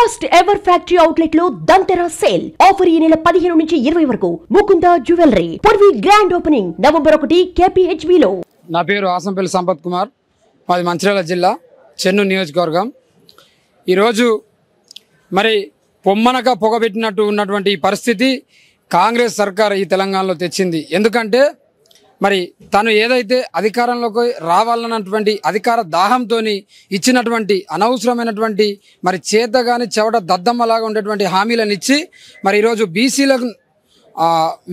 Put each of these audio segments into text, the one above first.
First ever factory outlet లో దంతెరా sale offer ఈ నెల 15 నుంచి 20 వరకు Mukunda jewellery Purvi grand opening November 1 KPHB లో. నా పేరు ఆసంపల్లి సంపత్ కుమార్, మాది మంచిర్యాల జిల్లా చెన్నూరు నియోజకవర్గం. ఈరోజు మరి పొమ్మనక పొగబెట్టినట్టు ఉన్నటువంటి ఈ పరిస్థితి కాంగ్రెస్ సర్కార్ ఈ తెలంగాణలో తెచ్చింది. ఎందుకంటే మరి తను ఏదైతే అధికారంలోకి రావాలన్నటువంటి అధికార దాహంతో ఇచ్చినటువంటి అనవసరమైనటువంటి మరి చేతగాని చెవట దద్దమ్మలాగా ఉండేటువంటి హామీలను ఇచ్చి మరి ఈరోజు బీసీలకు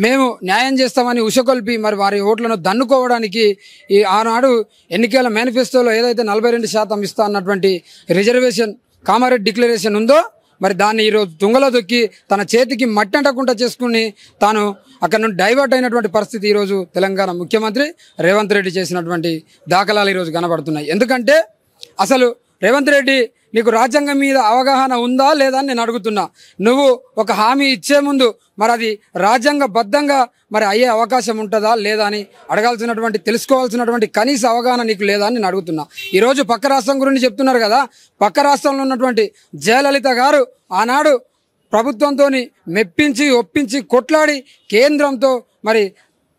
మేము న్యాయం చేస్తామని ఉషకొల్పి మరి వారి ఓట్లను దన్నుకోవడానికి ఈ ఆనాడు ఎన్నికల మేనిఫెస్టోలో ఏదైతే 42% ఇస్తా అన్నటువంటి రిజర్వేషన్ కామారెడ్డి డిక్లరేషన్ ఉందో మరి దాన్ని ఈరోజు తుంగలో దొక్కి తన చేతికి మట్టంటకుండా చేసుకుని తాను అక్కడ నుండి డైవర్ట్ అయినటువంటి పరిస్థితి ఈరోజు తెలంగాణ ముఖ్యమంత్రి రేవంత్ రెడ్డి చేసినటువంటి దాఖలాలు ఈరోజు కనబడుతున్నాయి. ఎందుకంటే అసలు రేవంత్ రెడ్డి నీకు రాజ్యాంగం మీద అవగాహన ఉందా లేదా అని నేను అడుగుతున్నా. నువ్వు ఒక హామీ ఇచ్చే ముందు మరి అది రాజ్యాంగబద్ధంగా మరి అయ్యే అవకాశం ఉంటుందా లేదా అని అడగాల్సినటువంటి తెలుసుకోవాల్సినటువంటి కనీస అవగాహన నీకు లేదా అని నేను అడుగుతున్నా. ఈరోజు పక్క రాష్ట్రం గురించి చెప్తున్నారు కదా, పక్క రాష్ట్రంలో ఉన్నటువంటి జయలలిత గారు ఆనాడు ప్రభుత్వంతో మెప్పించి ఒప్పించి కొట్లాడి కేంద్రంతో మరి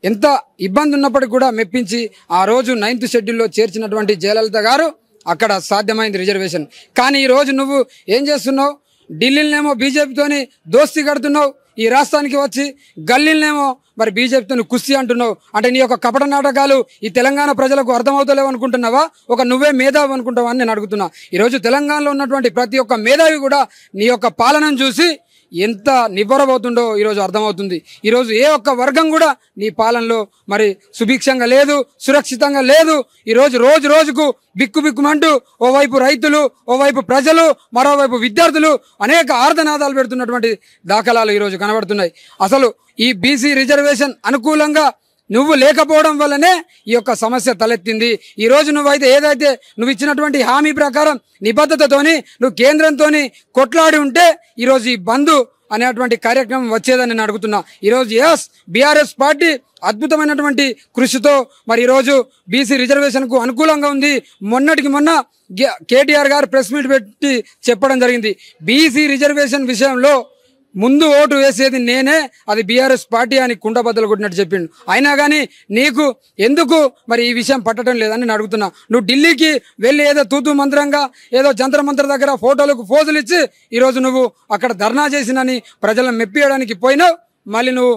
ఎంత ఇబ్బంది ఉన్నప్పటికీ కూడా మెప్పించి ఆ రోజు 9th షెడ్యూల్లో చేర్చినటువంటి జయలలిత గారు అక్కడ సాధ్యమైంది రిజర్వేషన్. కానీ ఈరోజు నువ్వు ఏం చేస్తున్నావు? ఢిల్లీలోనేమో బీజేపీతోని దోస్తీ కడుతున్నావు, ఈ రాష్ట్రానికి వచ్చి గల్లీలనేమో మరి బీజేపీతో కుస్తీ అంటున్నావు. అంటే నీ యొక్క కపట నాటకాలు ఈ తెలంగాణ ప్రజలకు అర్థమవుతలేవు అనుకుంటున్నావా? ఒక నువ్వే మేధావి అనుకుంటావా అని నేను అడుగుతున్నా. ఈరోజు తెలంగాణలో ఉన్నటువంటి ప్రతి ఒక్క మేధావి కూడా నీ యొక్క పాలనను చూసి ఎంత నివ్వరబోతుండో ఈరోజు అర్థమవుతుంది. ఈరోజు ఏ ఒక్క వర్గం కూడా నీ పాలనలో మరి సుభిక్షంగా లేదు, సురక్షితంగా లేదు. ఈరోజు రోజు రోజుకు బిక్కుబిక్కుమంటూ ఓవైపు రైతులు, ఓవైపు ప్రజలు, మరోవైపు విద్యార్థులు అనేక ఆర్ధనాదాలు పెడుతున్నటువంటి దాఖలాలు ఈరోజు కనబడుతున్నాయి. అసలు ఈ బీసీ రిజర్వేషన్ అనుకూలంగా నువ్వు లేకపోవడం వల్లనే ఈ యొక్క సమస్య తలెత్తింది. ఈరోజు నువ్వైతే ఏదైతే నువ్వు ఇచ్చినటువంటి హామీ ప్రకారం నిబద్ధతతోని నువ్వు కేంద్రంతో కొట్లాడి ఉంటే ఈరోజు ఈ బంధు అనేటువంటి కార్యక్రమం వచ్చేదని నేను అడుగుతున్నా. ఈరోజు బీఆర్ఎస్ పార్టీ అద్భుతమైనటువంటి కృషితో మరి ఈరోజు బీసీ రిజర్వేషన్కు అనుకూలంగా ఉంది. మొన్నటికి మొన్న కేటీఆర్ గారు ప్రెస్ మీట్ పెట్టి చెప్పడం జరిగింది, బీసీ రిజర్వేషన్ విషయంలో ముందు ఓటు వేసేది నేనే, అది బీఆర్ఎస్ పార్టీ అని కుండబద్దలు కొట్టినట్టు చెప్పిండు. అయినా కానీ నీకు ఎందుకు మరి ఈ విషయం పట్టడం లేదని నేను అడుగుతున్నా. నువ్వు ఢిల్లీకి వెళ్ళి ఏదో తూతూ మంత్రంగా ఏదో జంతర్ మంత్ర దగ్గర ఫోటోలకు పోజులు ఇచ్చి ఈరోజు నువ్వు అక్కడ ధర్నా చేసినని ప్రజలను మెప్పియడానికి పోయినావు. మళ్ళీ నువ్వు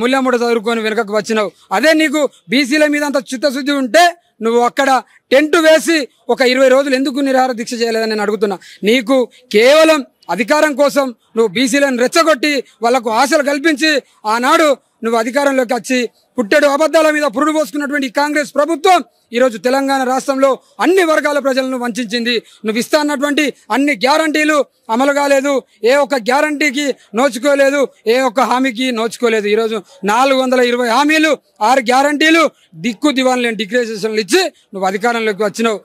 ముల్లెముడ చదువుకొని వెనుకకు వచ్చినావు. అదే నీకు బీసీల మీద అంత చిత్తశుద్ధి ఉంటే నువ్వు అక్కడ టెంట్ వేసి ఒక 20 రోజులు ఎందుకు నిరాహార దీక్ష చేయలేదని నేను అడుగుతున్నా. నీకు కేవలం అధికారం కోసం నువ్వు బీసీలను రెచ్చగొట్టి వాళ్లకు ఆశలు కల్పించి ఆనాడు నువ్వు అధికారంలోకి వచ్చి పుట్టెడు అబద్ధాల మీద పురుడు పోసుకున్నటువంటి కాంగ్రెస్ ప్రభుత్వం ఈరోజు తెలంగాణ రాష్ట్రంలో అన్ని వర్గాల ప్రజలను వంచింది. నువ్వు ఇస్తా అన్నటువంటి అన్ని గ్యారంటీలు అమలు కాలేదు, ఏ ఒక్క గ్యారంటీకి నోచుకోలేదు, ఏ ఒక్క హామీకి నోచుకోలేదు. ఈరోజు 420 హామీలు, 6 గ్యారంటీలు, దిక్కు దివాన్ లేని డిక్లరేషన్లు ఇచ్చి నువ్వు అధికారంలోకి వచ్చినావు.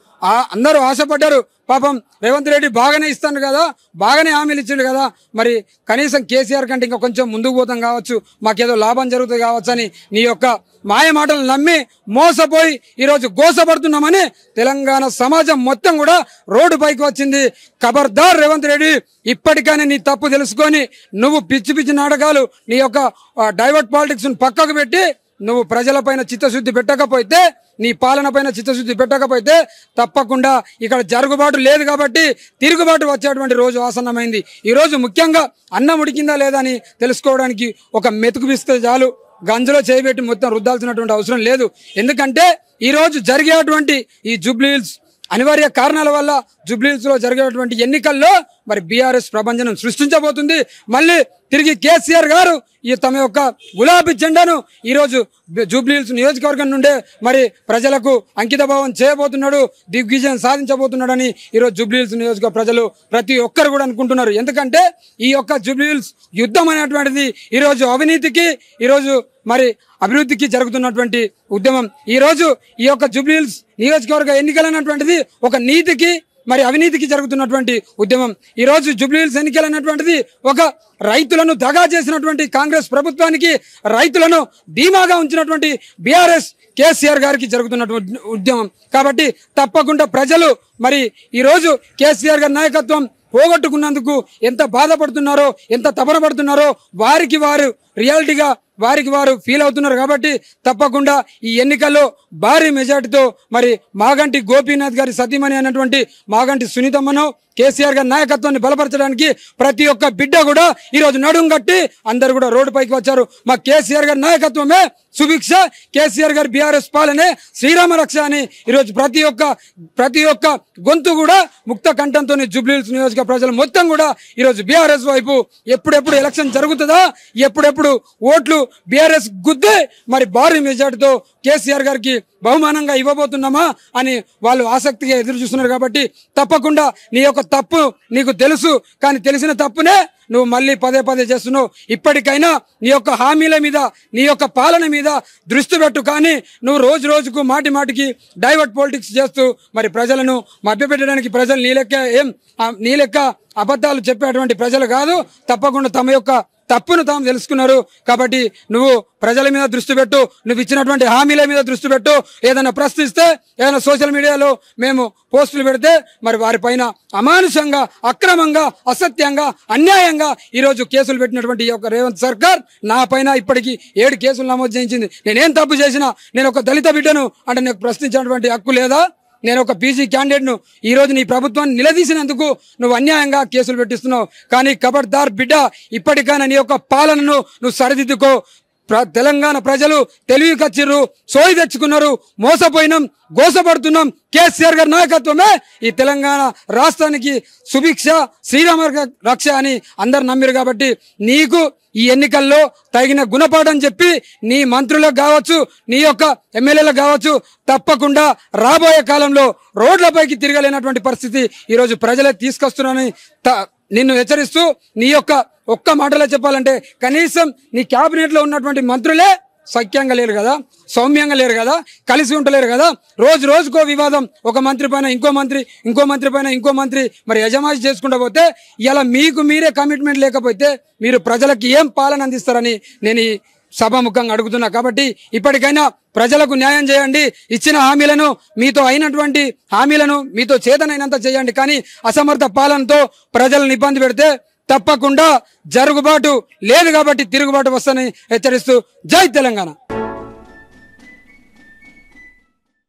అందరూ ఆశపడ్డారు, పాపం రేవంత్ రెడ్డి బాగానే ఇస్తాను కదా, బాగానే హామీలు ఇచ్చిండు కదా, మరి కనీసం కేసీఆర్ కంటే ఇంకా కొంచెం ముందుకు పోతాం కావచ్చు, మాకేదో లాభం జరుగుతుంది కావచ్చు అని నీ యొక్క మాయ మాటలు నమ్మి మోసపోయి ఈరోజు గోసపడుతున్నామని తెలంగాణ సమాజం మొత్తం కూడా రోడ్డు పైకి వచ్చింది. ఖబర్దార్ రేవంత్ రెడ్డి, ఇప్పటికైనా నీ తప్పు తెలుసుకొని నువ్వు పిచ్చి పిచ్చి నాటకాలు, నీ యొక్క డైవర్ట్ పాలిటిక్స్ పక్కకు పెట్టి నువ్వు ప్రజలపైన చిత్తశుద్ధి పెట్టకపోతే, నీ పాలన పైన చిత్తశుద్ధి పెట్టకపోతే తప్పకుండా ఇక్కడ జరుగుబాటు లేదు కాబట్టి తిరుగుబాటు వచ్చేటువంటి రోజు ఆసన్నమైంది. ఈరోజు ముఖ్యంగా అన్నం ఉడికిందా లేదా అని తెలుసుకోవడానికి ఒక మెతుకు పిస్తే చాలు, గంజలో చేయబెట్టి మొత్తం రుద్దాల్సినటువంటి అవసరం లేదు. ఎందుకంటే ఈరోజు జరిగేటువంటి ఈ జూబ్లీహిల్స్ అనివార్య కారణాల వల్ల జూబ్లీహిల్స్ లో జరిగేటువంటి ఎన్నికల్లో మరి బీఆర్ఎస్ ప్రభంజనం సృష్టించబోతుంది. మళ్ళీ తిరిగి కేసీఆర్ గారు ఈ తమ యొక్క గులాబీ జెండాను ఈరోజు జూబ్లీహిల్స్ నియోజకవర్గం నుండే మరి ప్రజలకు అంకితభావం చేయబోతున్నాడు, దిగ్విజయం సాధించబోతున్నాడని ఈరోజు జూబ్లీహిల్స్ నియోజకవర్గ ప్రజలు ప్రతి ఒక్కరు కూడా అనుకుంటున్నారు. ఎందుకంటే ఈ యొక్క జూబ్లీహిల్స్ యుద్ధం అనేటువంటిది ఈరోజు అవినీతికి, ఈరోజు మరి అభివృద్ధికి జరుగుతున్నటువంటి ఉద్యమం. ఈరోజు ఈ యొక్క జూబ్లీహిల్స్ నియోజకవర్గ ఎన్నికలైనటువంటిది ఒక నీతికి మరి అవినీతికి జరుగుతున్నటువంటి ఉద్యమం. ఈరోజు జూబ్లీహిల్స్ ఎన్నికలు అనేటువంటిది ఒక రైతులను దగా చేసినటువంటి కాంగ్రెస్ ప్రభుత్వానికి, రైతులను ధీమాగా ఉంచినటువంటి బీఆర్ఎస్ కేసీఆర్ గారికి జరుగుతున్నటువంటి ఉద్యమం. కాబట్టి తప్పకుండా ప్రజలు మరి ఈరోజు కేసీఆర్ గారి నాయకత్వం పోగొట్టుకున్నందుకు ఎంత బాధపడుతున్నారో, ఎంత తపన పడుతున్నారో వారికి వారు రియాలిటీగా వారికి వారు ఫీల్ అవుతున్నారు. కాబట్టి తప్పకుండా ఈ ఎన్నికల్లో భారీ మెజార్టీతో మరి మాగంటి గోపీనాథ్ గారి సతీమణి అయినటువంటి మాగంటి సునీతమ్మను కేసీఆర్ గారి నాయకత్వాన్ని బలపరచడానికి ప్రతి ఒక్క బిడ్డ కూడా ఈరోజు నడుం కట్టి అందరు కూడా రోడ్డు పైకి వచ్చారు. మా కేసీఆర్ గారి నాయకత్వమే సుభిక్ష, కేసీఆర్ గారి బీఆర్ఎస్ పాలనే శ్రీరామ రక్ష అని ఈరోజు ప్రతి ఒక్క గొంతు కూడా ముక్త కంఠంతో జూబ్లీహిల్స్ నియోజక ప్రజలు మొత్తం కూడా ఈరోజు బీఆర్ఎస్ వైపు ఎప్పుడెప్పుడు ఎలక్షన్ జరుగుతుందా, ఎప్పుడెప్పుడు ఓట్లు బీఆర్ఎస్ గుద్దే మరి భారీ మెజార్టీతో కేసీఆర్ గారికి బహుమానంగా ఇవ్వబోతున్నామా అని వాళ్ళు ఆసక్తిగా ఎదురు చూస్తున్నారు. కాబట్టి తప్పకుండా నీ యొక్క తప్పు నీకు తెలుసు, కానీ తెలిసిన తప్పునే నువ్వు మళ్ళీ పదే పదే చేస్తున్నావు. ఇప్పటికైనా నీ యొక్క హామీల మీద, నీ యొక్క పాలన మీద దృష్టి పెట్టు. కానీ నువ్వు రోజు రోజుకు మాటి మాటికి డైవర్ట్ పాలిటిక్స్ చేస్తూ మరి ప్రజలను మభ్యపెట్టడానికి, ప్రజలు నీ లెక్క అబద్ధాలు చెప్పేటువంటి ప్రజలు కాదు. తప్పకుండా తమ యొక్క తప్పును తాము తెలుసుకున్నారు. కాబట్టి నువ్వు ప్రజల మీద దృష్టి పెట్టు, నువ్వు ఇచ్చినటువంటి హామీల మీద దృష్టి పెట్టు. ఏదైనా ప్రశ్నిస్తే, ఏదైనా సోషల్ మీడియాలో మేము పోస్టులు పెడితే మరి వారిపైన అమానుషంగా, అక్రమంగా, అసత్యంగా, అన్యాయంగా ఈరోజు కేసులు పెట్టినటువంటి ఈ యొక్క రేవంత్ సర్కార్ నా పైన ఇప్పటికీ 7 కేసులు నమోదు చేయించింది. నేనేం తప్పు చేసినా, నేను ఒక దళిత బిడ్డను అంటే నాకు ప్రశ్నించినటువంటి హక్కు లేదా? నేను ఒక పీజీ క్యాండిడేట్ను. ఈరోజు నీ ప్రభుత్వాన్ని నిలదీసినందుకు నువ్వు అన్యాయంగా కేసులు పెట్టిస్తున్నావు. కానీ ఖబర్దార్ బిడ్డ, ఇప్పటికైనా నీ యొక్క పాలనను నువ్వు సరిదిద్దుకో. తెలంగాణ ప్రజలు తెలివి కచ్చిర్రు, సోయి తెచ్చుకున్నారు, మోసపోయినాం, గోసపడుతున్నాం. కేసీఆర్ గారి నాయకత్వమే ఈ తెలంగాణ రాష్ట్రానికి సుభిక్ష, శ్రీరామ రక్ష అని అందరు నమ్మిరు. కాబట్టి నీకు ఈ ఎన్నికల్లో తగిన గుణపాఠం చెప్పి నీ మంత్రులకు కావచ్చు, నీ యొక్క ఎమ్మెల్యేలకు కావచ్చు, తప్పకుండా రాబోయే కాలంలో రోడ్లపైకి తిరగలేనటువంటి పరిస్థితి ఈరోజు ప్రజలే తీసుకొస్తున్నారని నిన్ను హెచ్చరిస్తూ, నీ యొక్క ఒక్క మాటలో చెప్పాలంటే కనీసం నీ క్యాబినెట్ లో ఉన్నటువంటి మంత్రులే సఖ్యంగా లేరు కదా, సౌమ్యంగా లేరు కదా, కలిసి ఉండలేరు కదా. రోజు రోజుకో వివాదం, ఒక మంత్రి పైన ఇంకో మంత్రి, ఇంకో మంత్రి పైన ఇంకో మంత్రి మరి యజమాని చేసుకుంటూ పోతే ఇలా మీకు మీరే కమిట్మెంట్ లేకపోతే మీరు ప్రజలకు ఏం పాలన అందిస్తారని నేను ఈ సభాముఖంగా అడుగుతున్నా. కాబట్టి ఇప్పటికైనా ప్రజలకు న్యాయం చేయండి. ఇచ్చిన హామీలను, మీతో అయినటువంటి హామీలను మీతో చేతనైనంత చేయండి. కానీ అసమర్థ పాలనతో ప్రజలను ఇబ్బంది పెడితే తప్పకుండా జరుగుబాటు లేదు. కాబట్టి తిరుగుబాటు వస్తుందని హెచ్చరిస్తూ జై తెలంగాణ.